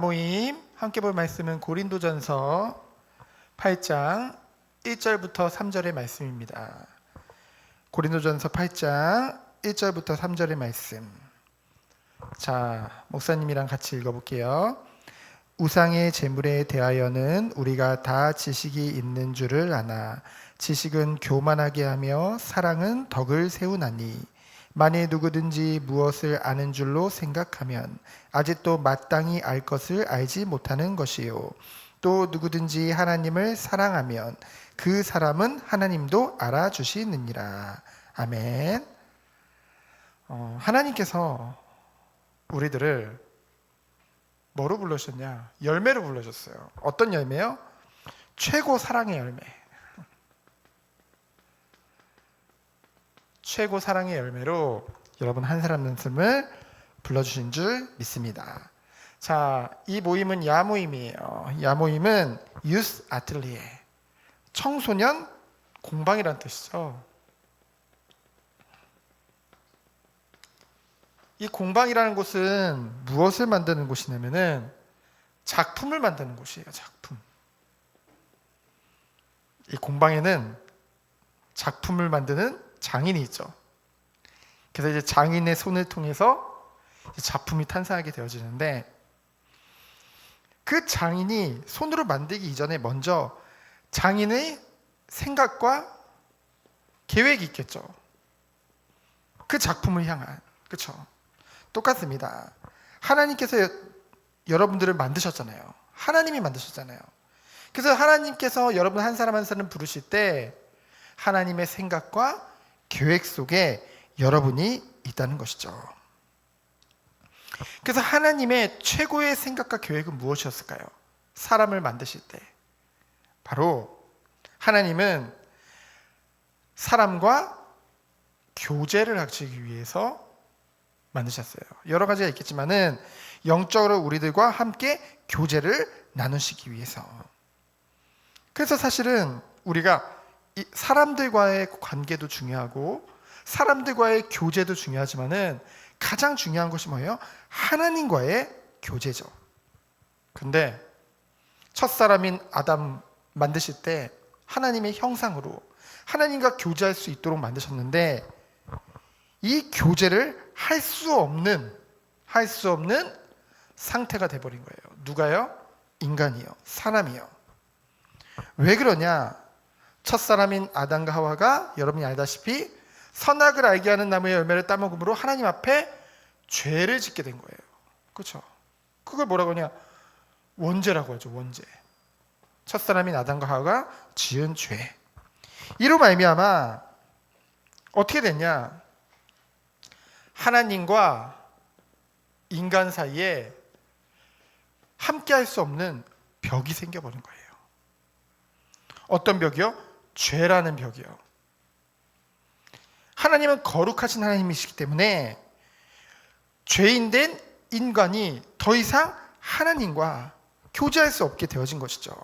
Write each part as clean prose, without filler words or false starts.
모임 함께 볼 말씀은 고린도전서 8장 1절부터 3절의 말씀입니다. 고린도전서 8장 1절부터 3절의 말씀. 자, 목사님이랑 같이 읽어볼게요. 우상의 제물에 대하여는 우리가 다 지식이 있는 줄을 아나 지식은 교만하게 하며 사랑은 덕을 세우나니 만일 누구든지 무엇을 아는 줄로 생각하면 아직도 마땅히 알 것을 알지 못하는 것이요 또 누구든지 하나님을 사랑하면 그 사람은 하나님도 알아주시느니라. 아멘. 하나님께서 우리들을 뭐로 불러주셨냐? 열매로 불러줬어요. 어떤 열매요? 최고 사랑의 열매. 최고 사랑의 열매로 여러분 한 사람 말씀을 불러주신 줄 믿습니다. 자, 이 모임은 야모임이에요. 야모임은 유스 아틀리에, 청소년 공방이라는 뜻이죠. 이 공방이라는 곳은 무엇을 만드는 곳이냐면은 작품을 만드는 곳이에요. 작품. 이 공방에는 작품을 만드는 장인이 있죠. 그래서 이제 장인의 손을 통해서 작품이 탄생하게 되어지는데, 그 장인이 손으로 만들기 이전에 먼저 장인의 생각과 계획이 있겠죠. 그 작품을 향한. 그렇죠? 똑같습니다. 하나님께서 여러분들을 만드셨잖아요. 하나님이 만드셨잖아요. 그래서 하나님께서 여러분 한 사람 한 사람 부르실 때 하나님의 생각과 계획 속에 여러분이 있다는 것이죠. 그래서 하나님의 최고의 생각과 계획은 무엇이었을까요? 사람을 만드실 때 바로 하나님은 사람과 교제를 갖추기 위해서 만드셨어요. 여러 가지가 있겠지만은 영적으로 우리들과 함께 교제를 나누시기 위해서. 그래서 사실은 우리가 사람들과의 관계도 중요하고 사람들과의 교제도 중요하지만은 가장 중요한 것이 뭐예요? 하나님과의 교제죠. 근데 첫사람인 아담 만드실 때 하나님의 형상으로 하나님과 교제할 수 있도록 만드셨는데, 이 교제를 할 수 없는 상태가 돼버린 거예요. 누가요? 인간이요. 사람이요. 왜 그러냐? 첫사람인 아담과 하와가 여러분이 알다시피 선악을 알게 하는 나무의 열매를 따먹음으로 하나님 앞에 죄를 짓게 된 거예요. 그렇죠? 그걸 뭐라고 하냐? 원죄라고 하죠. 원죄. 첫사람인 아담과 하와가 지은 죄. 이로 말미암아 어떻게 됐냐? 하나님과 인간 사이에 함께 할 수 없는 벽이 생겨버린 거예요. 어떤 벽이요? 죄라는 벽이요. 하나님은 거룩하신 하나님이시기 때문에 죄인된 인간이 더 이상 하나님과 교제할 수 없게 되어진 것이죠.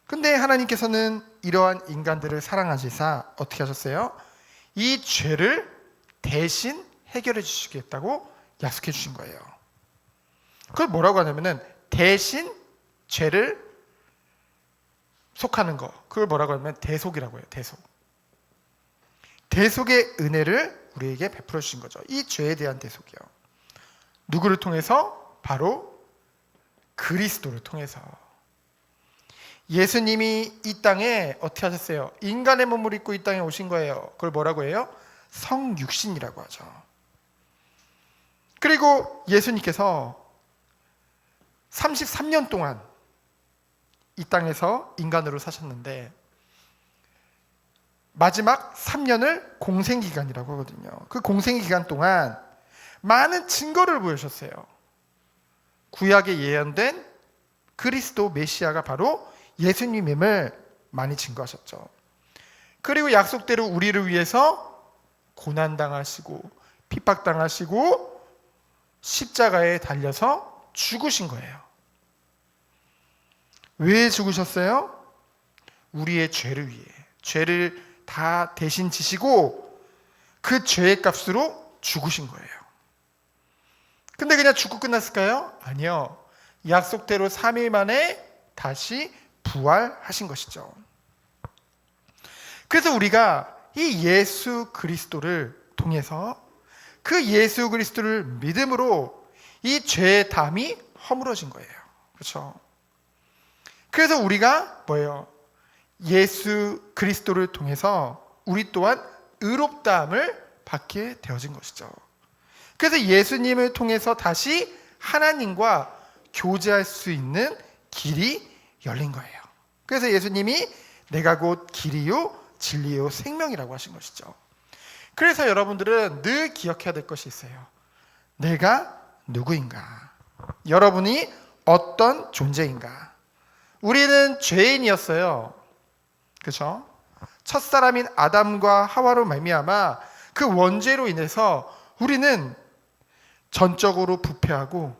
근데 하나님께서는 이러한 인간들을 사랑하시사 어떻게 하셨어요? 이 죄를 대신 해결해 주시겠다고 약속해 주신 거예요. 그걸 뭐라고 하냐면은 대신 죄를 속하는 거, 그걸 뭐라고 하냐면 대속이라고 해요. 대속. 대속의 은혜를 우리에게 베풀어 주신 거죠. 이 죄에 대한 대속이요. 누구를 통해서? 바로 그리스도를 통해서. 예수님이 이 땅에 어떻게 하셨어요? 인간의 몸을 입고 이 땅에 오신 거예요. 그걸 뭐라고 해요? 성육신이라고 하죠. 그리고 예수님께서 33년 동안 이 땅에서 인간으로 사셨는데 마지막 3년을 공생기간이라고 하거든요. 그 공생기간 동안 많은 증거를 보여주셨어요. 구약에 예언된 그리스도 메시아가 바로 예수님임을 많이 증거하셨죠. 그리고 약속대로 우리를 위해서 고난당하시고 핍박당하시고 십자가에 달려서 죽으신 거예요. 왜 죽으셨어요? 우리의 죄를 위해. 죄를 다 대신 지시고 그 죄의 값으로 죽으신 거예요. 근데 그냥 죽고 끝났을까요? 아니요. 약속대로 3일 만에 다시 부활하신 것이죠. 그래서 우리가 이 예수 그리스도를 통해서 그 예수 그리스도를 믿음으로 이 죄의 담이 허물어진 거예요. 그렇죠? 그래서 우리가 뭐예요? 예수 그리스도를 통해서 우리 또한 의롭다함을 받게 되어진 것이죠. 그래서 예수님을 통해서 다시 하나님과 교제할 수 있는 길이 열린 거예요. 그래서 예수님이 내가 곧 길이요 진리요 생명이라고 하신 것이죠. 그래서 여러분들은 늘 기억해야 될 것이 있어요. 내가 누구인가? 여러분이 어떤 존재인가? 우리는 죄인이었어요. 그렇죠? 첫사람인 아담과 하와로 말미암아 그 원죄로 인해서 우리는 전적으로 부패하고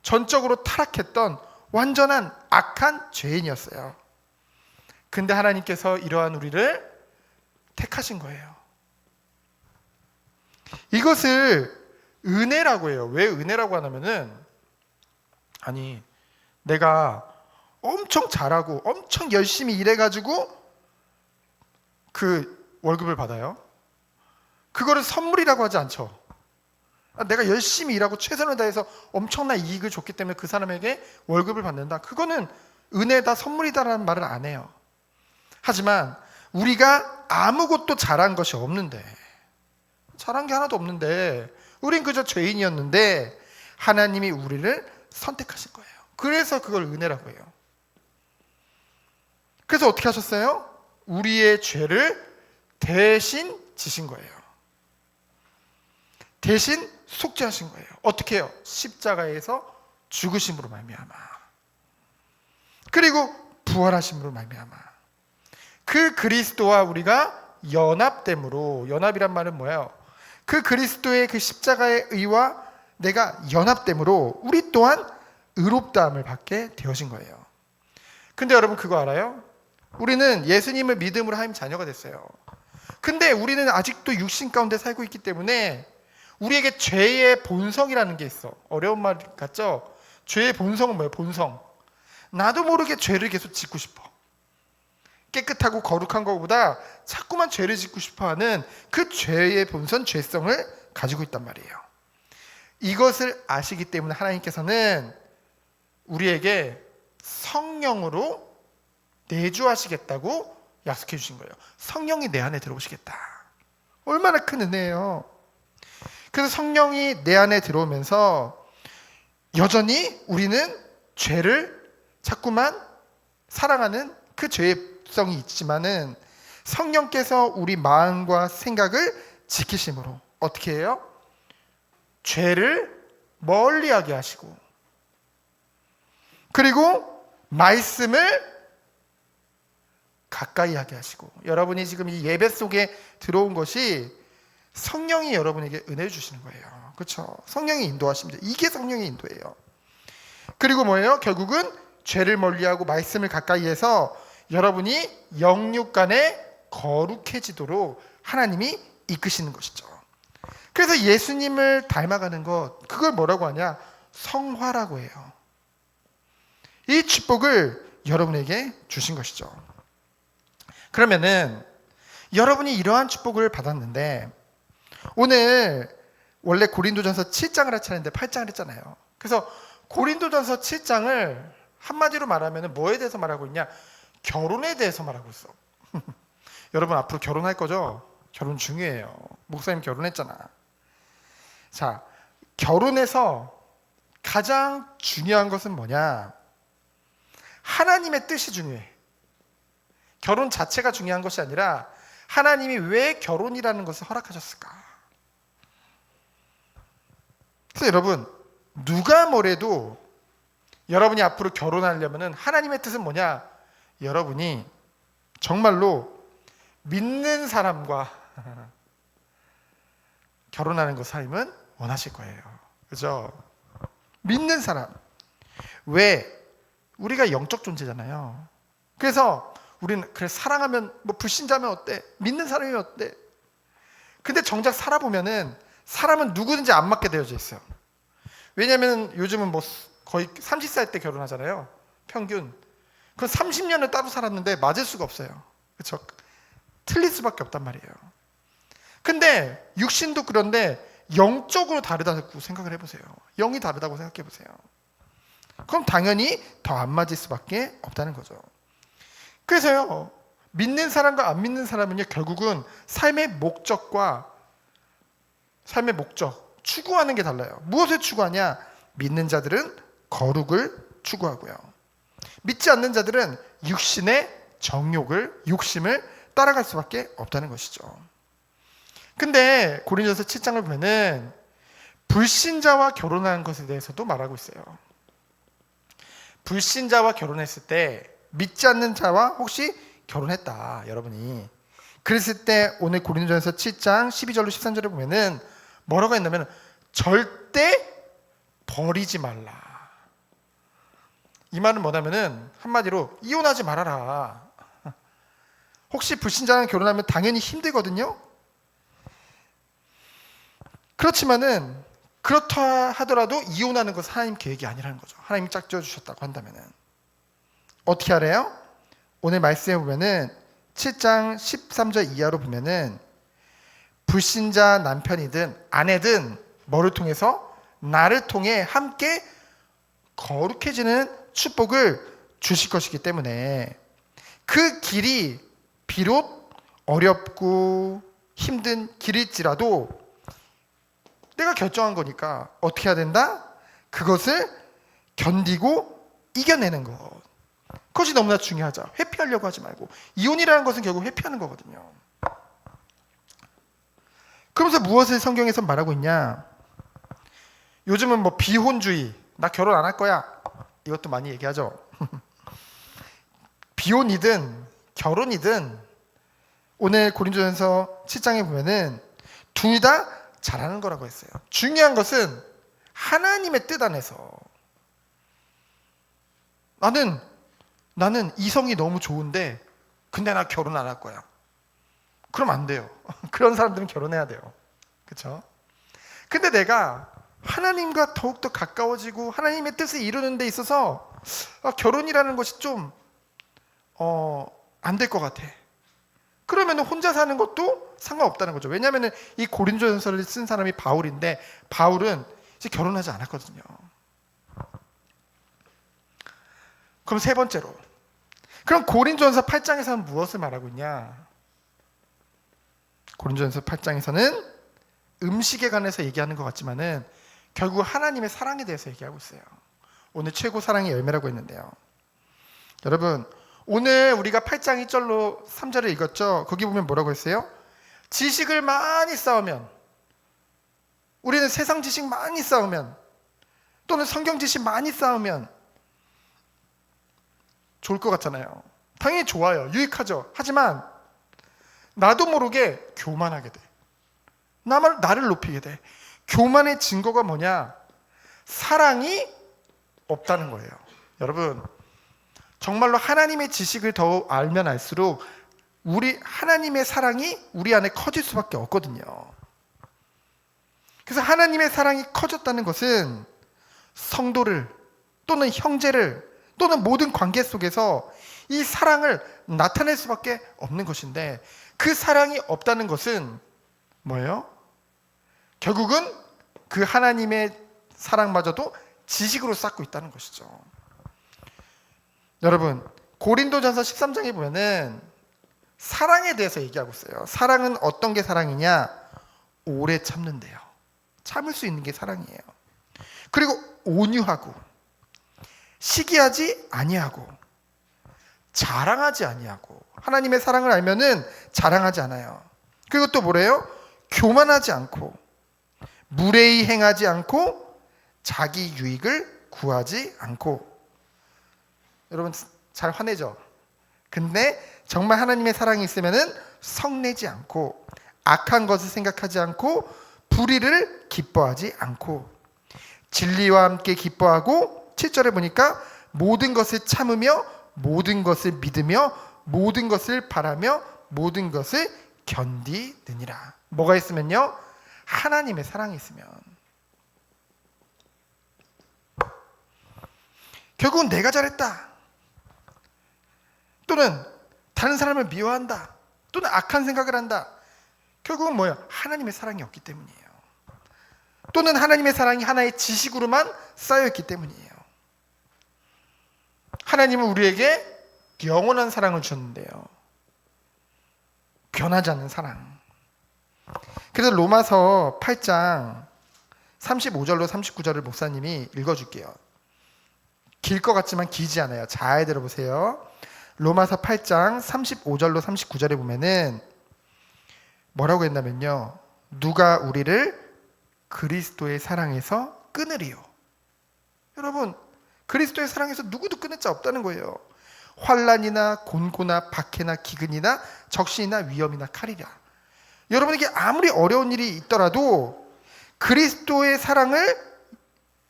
전적으로 타락했던 완전한 악한 죄인이었어요. 근데 하나님께서 이러한 우리를 택하신 거예요. 이것을 은혜라고 해요. 왜 은혜라고 하냐면은, 아니 내가 엄청 잘하고 엄청 열심히 일해가지고 그 월급을 받아요. 그거를 선물이라고 하지 않죠. 내가 열심히 일하고 최선을 다해서 엄청난 이익을 줬기 때문에 그 사람에게 월급을 받는다. 그거는 은혜다, 선물이다라는 말을 안 해요. 하지만 우리가 아무것도 잘한 것이 없는데, 잘한 게 하나도 없는데, 우린 그저 죄인이었는데 하나님이 우리를 선택하신 거예요. 그래서 그걸 은혜라고 해요. 그래서 어떻게 하셨어요? 우리의 죄를 대신 지신 거예요. 대신 속죄하신 거예요. 어떻게 해요? 십자가에서 죽으심으로 말미암아, 그리고 부활하심으로 말미암아, 그 그리스도와 우리가 연합됨으로, 연합이란 말은 뭐예요? 그 그리스도의 그 십자가의 의와 내가 연합됨으로 우리 또한 의롭다함을 받게 되어진 거예요. 근데 여러분 그거 알아요? 우리는 예수님을 믿음으로 하나님 자녀가 됐어요. 근데 우리는 아직도 육신 가운데 살고 있기 때문에 우리에게 죄의 본성이라는 게 있어. 어려운 말 같죠? 죄의 본성은 뭐예요? 본성. 나도 모르게 죄를 계속 짓고 싶어. 깨끗하고 거룩한 것보다 자꾸만 죄를 짓고 싶어하는 그 죄의 본성, 죄성을 가지고 있단 말이에요. 이것을 아시기 때문에 하나님께서는 우리에게 성령으로 내주하시겠다고 약속해 주신 거예요. 성령이 내 안에 들어오시겠다. 얼마나 큰 은혜예요. 그래서 성령이 내 안에 들어오면서 여전히 우리는 죄를 자꾸만 사랑하는 그 죄성이 있지만은 성령께서 우리 마음과 생각을 지키심으로 어떻게 해요? 죄를 멀리하게 하시고, 그리고 말씀을 가까이 하게 하시고, 여러분이 지금 이 예배 속에 들어온 것이 성령이 여러분에게 은혜를 주시는 거예요. 그렇죠? 성령이 인도하십니다. 이게 성령의 인도예요. 그리고 뭐예요? 결국은 죄를 멀리하고 말씀을 가까이 해서 여러분이 영육 간에 거룩해지도록 하나님이 이끄시는 것이죠. 그래서 예수님을 닮아가는 것, 그걸 뭐라고 하냐? 성화라고 해요. 이 축복을 여러분에게 주신 것이죠. 그러면은 여러분이 이러한 축복을 받았는데, 오늘 원래 고린도전서 7장을 하차는데 8장을 했잖아요. 그래서 고린도전서 7장을 한마디로 말하면 뭐에 대해서 말하고 있냐? 결혼에 대해서 말하고 있어. 여러분 앞으로 결혼할 거죠? 결혼 중요해요. 목사님 결혼했잖아. 자, 결혼에서 가장 중요한 것은 뭐냐? 하나님의 뜻이 중요해. 결혼 자체가 중요한 것이 아니라 하나님이 왜 결혼이라는 것을 허락하셨을까? 그래서 여러분, 누가 뭐래도 여러분이 앞으로 결혼하려면 하나님의 뜻은 뭐냐? 여러분이 정말로 믿는 사람과 결혼하는 것 삶은 원하실 거예요. 그죠? 믿는 사람. 왜? 우리가 영적 존재잖아요. 그래서 우리는 그래, 사랑하면 뭐 불신자면 어때? 믿는 사람이면 어때? 근데 정작 살아보면은 사람은 누구든지 안 맞게 되어져 있어요. 왜냐하면 요즘은 뭐 거의 30살 때 결혼하잖아요. 평균. 그럼 30년을 따로 살았는데 맞을 수가 없어요. 그렇죠? 틀릴 수밖에 없단 말이에요. 근데 육신도 그런데 영적으로 다르다고 생각을 해보세요. 영이 다르다고 생각해 보세요. 그럼 당연히 더 안 맞을 수밖에 없다는 거죠. 그래서요, 믿는 사람과 안 믿는 사람은요, 결국은 삶의 목적, 추구하는 게 달라요. 무엇을 추구하냐? 믿는 자들은 거룩을 추구하고요. 믿지 않는 자들은 육신의 욕심을 따라갈 수밖에 없다는 것이죠. 근데 고린도서 7장을 보면은 불신자와 결혼하는 것에 대해서도 말하고 있어요. 불신자와 결혼했을 때 믿지 않는 자와 혹시 결혼했다, 여러분이. 그랬을 때 오늘 고린도전서 7장 12절로 13절에 보면은 뭐라고 했냐면 절대 버리지 말라. 이 말은 뭐냐면은 한마디로 이혼하지 말아라. 혹시 불신자랑 결혼하면 당연히 힘들거든요. 그렇지만은 그렇다 하더라도 이혼하는 것은 하나님 계획이 아니라는 거죠. 하나님이 짝지어 주셨다고 한다면은 어떻게 하래요? 오늘 말씀에 보면은 7장 13절 이하로 보면은 불신자 남편이든 아내든 뭐를 통해서? 나를 통해 함께 거룩해지는 축복을 주실 것이기 때문에 그 길이 비록 어렵고 힘든 길일지라도 내가 결정한 거니까 어떻게 해야 된다? 그것을 견디고 이겨내는 것. 그것이 너무나 중요하죠. 회피하려고 하지 말고. 이혼이라는 것은 결국 회피하는 거거든요. 그러면서 무엇을 성경에서 말하고 있냐? 요즘은 뭐 비혼주의, 나 결혼 안 할 거야, 이것도 많이 얘기하죠. 비혼이든 결혼이든 오늘 고린도전서 7장에 보면은 둘 다 잘하는 거라고 했어요. 중요한 것은 하나님의 뜻 안에서 나는 이성이 너무 좋은데 근데 나 결혼 안 할 거야. 그럼 안 돼요. 그런 사람들은 결혼해야 돼요. 그렇죠? 근데 내가 하나님과 더욱더 가까워지고 하나님의 뜻을 이루는 데 있어서 결혼이라는 것이 좀 안 될 것 같아. 그러면 혼자 사는 것도 상관없다는 거죠. 왜냐하면 이 고린도전서를 쓴 사람이 바울인데 바울은 이제 결혼하지 않았거든요. 그럼 세 번째로, 그럼 고린도전서 8장에서는 무엇을 말하고 있냐? 고린도전서 8장에서는 음식에 관해서 얘기하는 것 같지만은 결국 하나님의 사랑에 대해서 얘기하고 있어요. 오늘 최고 사랑의 열매라고 했는데요. 여러분, 오늘 우리가 8장 1절로 3절을 읽었죠? 거기 보면 뭐라고 했어요? 지식을 많이 쌓으면, 우리는 세상 지식 많이 쌓으면 또는 성경 지식 많이 쌓으면 좋을 것 같잖아요. 당연히 좋아요. 유익하죠. 하지만 나도 모르게 교만하게 돼. 나를 높이게 돼. 교만의 증거가 뭐냐? 사랑이 없다는 거예요. 여러분, 정말로 하나님의 지식을 더 알면 알수록 하나님의 사랑이 우리 안에 커질 수밖에 없거든요. 그래서 하나님의 사랑이 커졌다는 것은 성도를 또는 형제를 또는 모든 관계 속에서 이 사랑을 나타낼 수밖에 없는 것인데, 그 사랑이 없다는 것은 뭐예요? 결국은 그 하나님의 사랑마저도 지식으로 쌓고 있다는 것이죠. 여러분, 고린도전서 13장에 보면은 사랑에 대해서 얘기하고 있어요. 사랑은 어떤 게 사랑이냐? 오래 참는데요. 참을 수 있는 게 사랑이에요. 그리고 온유하고 시기하지 아니하고 자랑하지 아니하고, 하나님의 사랑을 알면은 자랑하지 않아요. 그리고 또 뭐래요? 교만하지 않고 무례히 행하지 않고 자기 유익을 구하지 않고. 여러분 잘 화내죠? 근데 정말 하나님의 사랑이 있으면은 성내지 않고 악한 것을 생각하지 않고 불의를 기뻐하지 않고 진리와 함께 기뻐하고, 7절에 보니까 모든 것을 참으며 모든 것을 믿으며 모든 것을 바라며 모든 것을 견디느니라. 뭐가 있으면요? 하나님의 사랑이 있으면. 결국은 내가 잘했다. 또는 다른 사람을 미워한다. 또는 악한 생각을 한다. 결국은 뭐예요? 하나님의 사랑이 없기 때문이에요. 또는 하나님의 사랑이 하나의 지식으로만 쌓여있기 때문이에요. 하나님은 우리에게 영원한 사랑을 주셨는데요. 변하지 않는 사랑. 그래서 로마서 8장 35절로 39절을 목사님이 읽어줄게요. 길 것 같지만 길지 않아요. 잘 들어보세요. 로마서 8장 35절로 39절에 보면은 뭐라고 했냐면요. 누가 우리를 그리스도의 사랑에서 끊으리요. 여러분, 그리스도의 사랑에서 누구도 끊을 자 없다는 거예요. 환난이나 곤고나 박해나 기근이나 적신이나 위험이나 칼이라. 여러분에게 아무리 어려운 일이 있더라도 그리스도의 사랑을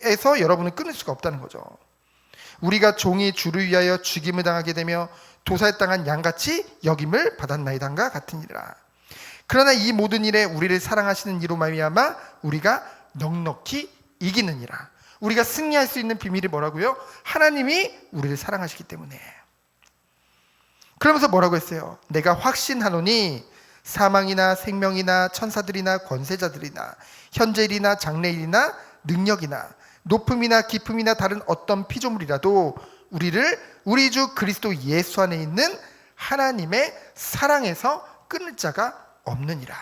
에서 여러분은 끊을 수가 없다는 거죠. 우리가 종이 주를 위하여 죽임을 당하게 되며 도살당한 양같이 여김을 받았나이다가 같으니라. 그러나 이 모든 일에 우리를 사랑하시는 이로 말미암아 우리가 넉넉히 이기느니라. 우리가 승리할 수 있는 비밀이 뭐라고요? 하나님이 우리를 사랑하시기 때문에. 그러면서 뭐라고 했어요? 내가 확신하노니 사망이나 생명이나 천사들이나 권세자들이나 현재일이나 장래일이나 능력이나 높음이나 깊음이나 다른 어떤 피조물이라도 우리를 우리 주 그리스도 예수 안에 있는 하나님의 사랑에서 끊을 자가 없느니라.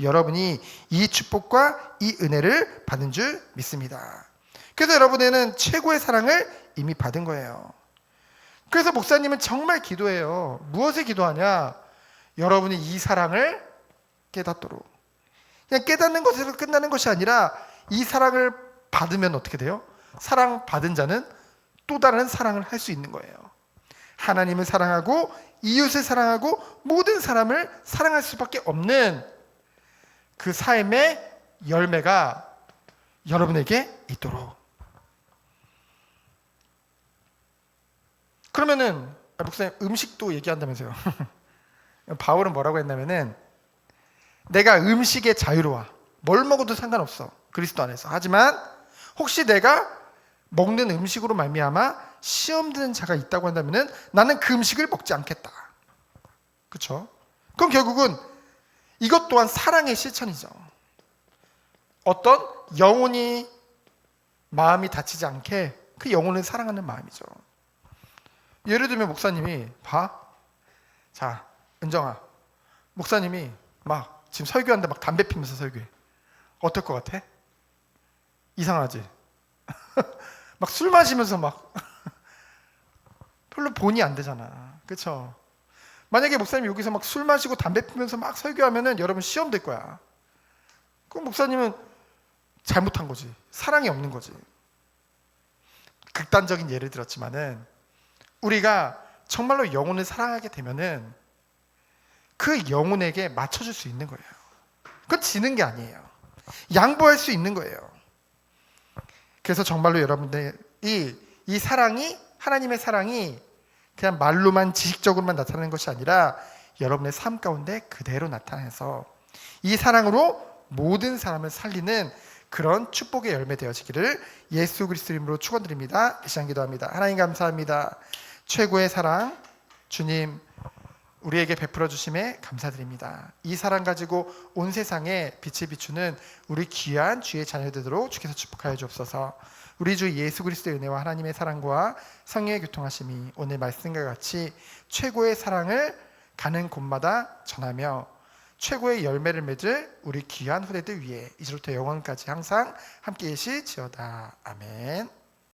여러분이 이 축복과 이 은혜를 받은 줄 믿습니다. 그래서 여러분에는 최고의 사랑을 이미 받은 거예요. 그래서 목사님은 정말 기도해요. 무엇을 기도하냐? 여러분이 이 사랑을 깨닫도록. 그냥 깨닫는 것에서 끝나는 것이 아니라 이 사랑을 받으면 어떻게 돼요? 사랑 받은 자는 또 다른 사랑을 할 수 있는 거예요. 하나님을 사랑하고 이웃을 사랑하고 모든 사람을 사랑할 수밖에 없는 그 삶의 열매가 여러분에게 있도록. 그러면은 목사님 음식도 얘기한다면서요. 바울은 뭐라고 했냐면은 내가 음식에 자유로워. 뭘 먹어도 상관없어. 그리스도 안에서. 하지만 혹시 내가 먹는 음식으로 말미암아 시험 드는 자가 있다고 한다면은 나는 그 음식을 먹지 않겠다. 그렇죠? 그럼 결국은 이것 또한 사랑의 실천이죠. 어떤 영혼이 마음이 다치지 않게 그 영혼을 사랑하는 마음이죠. 예를 들면 목사님이 자, 은정아, 목사님이 막 지금 설교하는데 막 담배 피면서 설교해. 어떨 것 같아? 이상하지? 막 술 마시면서 막 별로 본의 안 되잖아. 그렇죠? 만약에 목사님이 여기서 막 술 마시고 담배 피면서 막 설교하면은 여러분 시험 될 거야. 그럼 목사님은 잘못한 거지. 사랑이 없는 거지. 극단적인 예를 들었지만은 우리가 정말로 영혼을 사랑하게 되면은 그 영혼에게 맞춰줄 수 있는 거예요. 그건 지는 게 아니에요. 양보할 수 있는 거예요. 그래서 정말로 여러분들이 이 사랑이, 하나님의 사랑이 그냥 말로만 지식적으로만 나타나는 것이 아니라 여러분의 삶 가운데 그대로 나타나서 이 사랑으로 모든 사람을 살리는 그런 축복의 열매 되어지기를 예수 그리스도 이름으로 축원드립니다. 이 시간 기도합니다. 하나님 감사합니다. 최고의 사랑 주님 우리에게 베풀어 주심에 감사드립니다. 이 사랑 가지고 온 세상에 빛을 비추는 우리 귀한 주의 자녀되도록 주께서 축복하여 주옵소서. 우리 주 예수 그리스도의 은혜와 하나님의 사랑과 성령의 교통하심이 오늘 말씀과 같이 최고의 사랑을 가는 곳마다 전하며 최고의 열매를 맺을 우리 귀한 후대들 위해 이제부터 영원까지 항상 함께 계실지어다. 아멘.